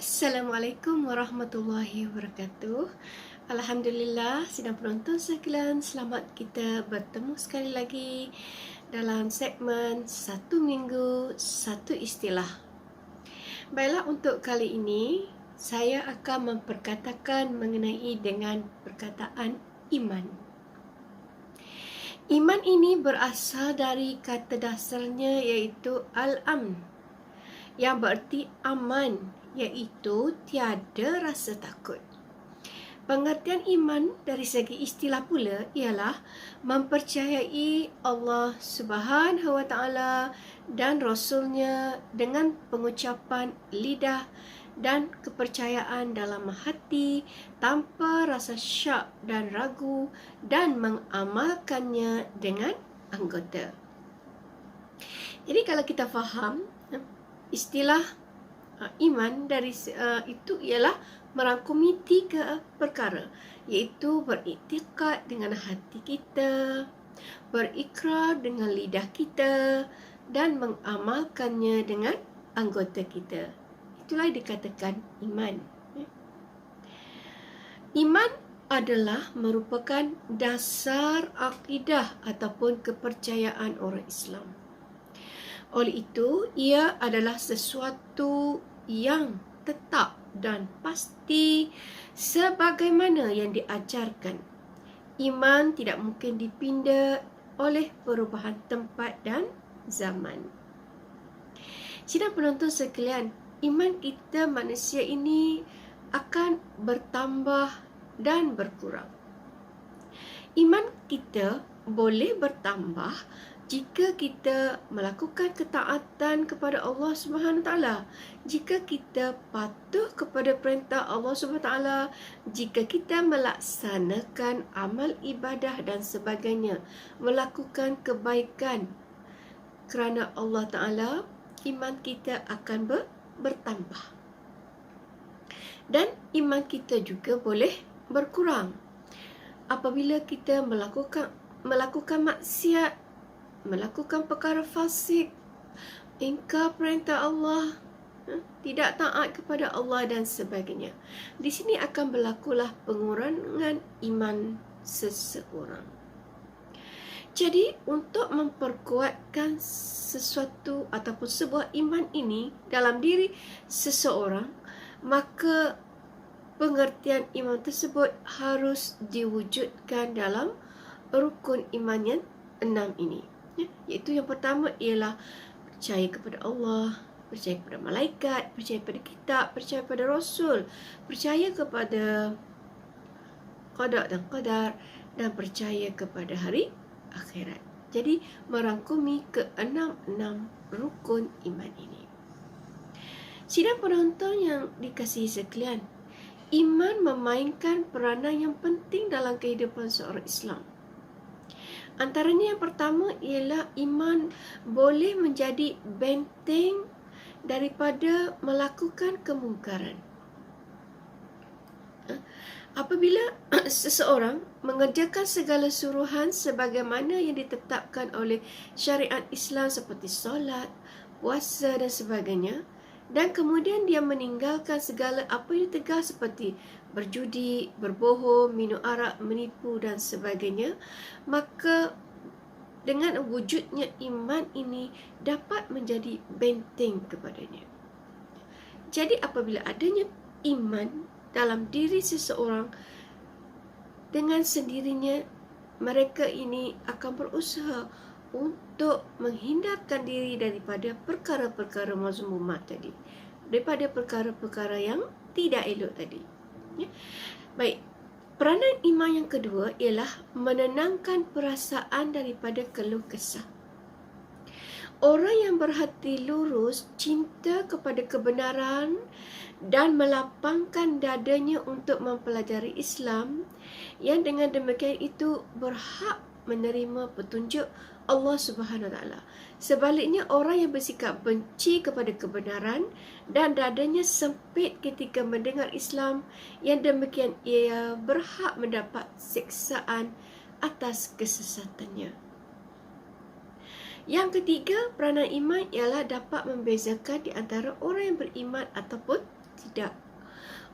Assalamualaikum warahmatullahi wabarakatuh. Alhamdulillah, sidang penonton sekalian, selamat kita bertemu sekali lagi dalam segmen Satu Minggu Satu Istilah. Baiklah, untuk kali ini saya akan memperkatakan mengenai dengan perkataan iman. Iman ini berasal dari kata dasarnya iaitu al-amn, yang bererti aman, iaitu tiada rasa takut. Pengertian iman dari segi istilah pula ialah mempercayai Allah Subhanahu wa Ta'ala dan Rasulnya dengan pengucapan lidah dan kepercayaan dalam hati tanpa rasa syak dan ragu, dan mengamalkannya dengan anggota. Jadi kalau kita faham istilah iman dari itu ialah merangkumi 3 perkara, iaitu beriktikad dengan hati kita, berikrar dengan lidah kita, dan mengamalkannya dengan anggota kita. Itulah dikatakan iman. Iman adalah merupakan dasar akidah ataupun kepercayaan orang Islam. Oleh itu, ia adalah sesuatu yang tetap dan pasti sebagaimana yang diajarkan. Iman tidak mungkin dipinda oleh perubahan tempat dan zaman. Sidang penonton sekalian, iman kita manusia ini akan bertambah dan berkurang. Iman kita boleh bertambah jika kita melakukan ketaatan kepada Allah Subhanahu Wa Taala, jika kita patuh kepada perintah Allah Subhanahu Wa Taala, jika kita melaksanakan amal ibadah dan sebagainya, melakukan kebaikan kerana Allah Taala, iman kita akan bertambah. Dan iman kita juga boleh berkurang apabila kita melakukan maksiat, melakukan perkara fasik, ingkar perintah Allah, tidak taat kepada Allah dan sebagainya. Di sini akan berlakulah pengurangan iman seseorang. Jadi, untuk memperkuatkan sesuatu ataupun sebuah iman ini dalam diri seseorang, maka pengertian iman tersebut harus diwujudkan dalam rukun iman yang 6 ini. Iaitu yang pertama ialah percaya kepada Allah, percaya kepada malaikat, percaya kepada kitab, percaya kepada Rasul, percaya kepada qada dan qadar, dan percaya kepada hari akhirat. Jadi merangkumi ke-6 rukun iman ini. Sidang penonton yang dikasihi sekalian, iman memainkan peranan yang penting dalam kehidupan seorang Islam. Antaranya yang pertama ialah iman boleh menjadi benteng daripada melakukan kemungkaran. Apabila seseorang mengerjakan segala suruhan sebagaimana yang ditetapkan oleh syariat Islam seperti solat, puasa dan sebagainya, dan kemudian dia meninggalkan segala apa yang ditegah seperti berjudi, berbohong, minum arak, menipu dan sebagainya, maka dengan wujudnya iman ini dapat menjadi benteng kepadanya. Jadi apabila adanya iman dalam diri seseorang, dengan sendirinya mereka ini akan berusaha untuk menghindarkan diri daripada perkara-perkara mazmumat tadi, daripada perkara-perkara yang tidak elok tadi. Baik, peranan iman yang kedua ialah menenangkan perasaan daripada keluh kesah. Orang yang berhati lurus, cinta kepada kebenaran dan melapangkan dadanya untuk mempelajari Islam, yang dengan demikian itu berhak menerima petunjuk Allah Subhanahu Wa Taala. Sebaliknya, orang yang bersikap benci kepada kebenaran dan dadanya sempit ketika mendengar Islam, yang demikian ia berhak mendapat siksaan atas kesesatannya. Yang ketiga, peranan iman ialah dapat membezakan di antara orang yang beriman ataupun Tidak.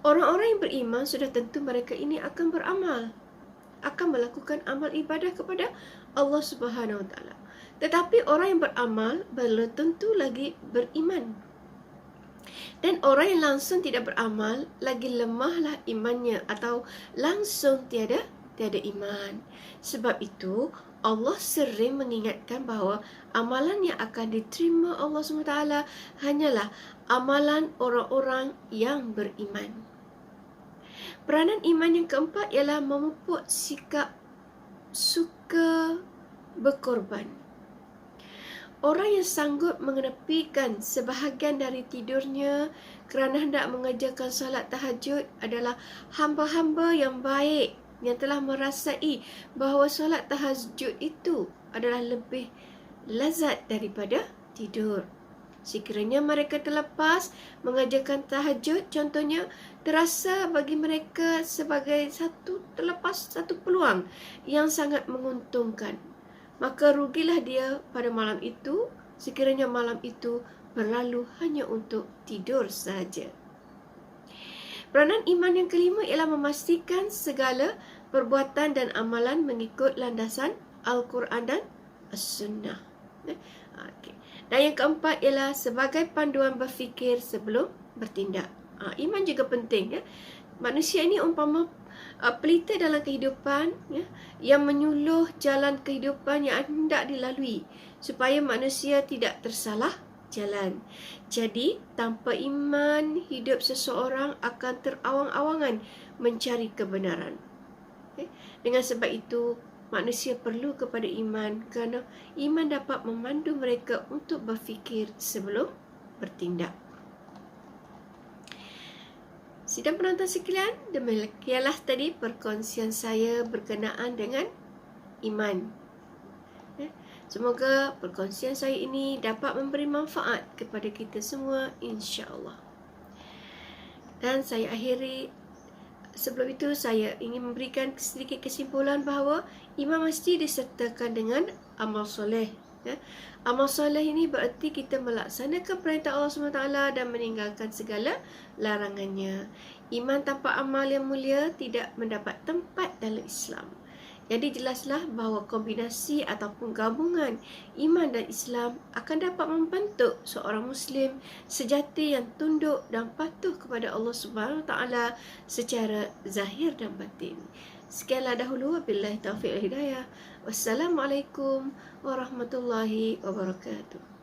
Orang-orang yang beriman sudah tentu mereka ini akan beramal, akan melakukan amal ibadah kepada Allah Subhanahu Wa Taala. Tetapi orang yang beramal belum tentu lagi beriman. Dan orang yang langsung tidak beramal lagi lemahlah imannya atau langsung tiada iman. Sebab itu Allah sering mengingatkan bahawa amalan yang akan diterima Allah SWT hanyalah amalan orang-orang yang beriman. Peranan iman yang keempat ialah memupuk sikap suka berkorban. Orang yang sanggup mengenepikan sebahagian dari tidurnya kerana hendak mengerjakan solat tahajud adalah hamba-hamba yang baik yang telah merasai bahawa solat tahajud itu adalah lebih lazat daripada tidur. Sekiranya mereka terlepas mengerjakan tahajud, contohnya, terasa bagi mereka sebagai satu peluang yang sangat menguntungkan. Maka rugilah dia pada malam itu sekiranya malam itu berlalu hanya untuk tidur sahaja. Peranan iman yang kelima ialah memastikan segala perbuatan dan amalan mengikut landasan Al-Quran dan As-Sunnah. Okay. Dan yang keempat ialah sebagai panduan berfikir sebelum bertindak. Iman juga penting. Manusia ini umpama pelita dalam kehidupan, yang menyuluh jalan kehidupan yang hendak dilalui supaya manusia tidak tersalah jalan. Jadi tanpa iman, hidup seseorang akan terawang-awangan mencari kebenaran. Dengan sebab itu manusia perlu kepada iman kerana iman dapat memandu mereka untuk berfikir sebelum bertindak. Sidang penonton sekalian, demikianlah tadi perkongsian saya berkenaan dengan iman. Semoga perkongsian saya ini dapat memberi manfaat kepada kita semua, insya-Allah. Dan saya akhiri, sebelum itu saya ingin memberikan sedikit kesimpulan bahawa iman mesti disertakan dengan amal soleh. Amal soleh ini berarti kita melaksanakan perintah Allah SWT dan meninggalkan segala larangannya. Iman tanpa amal yang mulia tidak mendapat tempat dalam Islam. Jadi jelaslah bahawa kombinasi ataupun gabungan iman dan Islam akan dapat membentuk seorang Muslim sejati yang tunduk dan patuh kepada Allah SWT secara zahir dan batin. Sekianlah dahulu, wabillahi taufiq wal hidayah. Wassalamualaikum warahmatullahi wabarakatuh.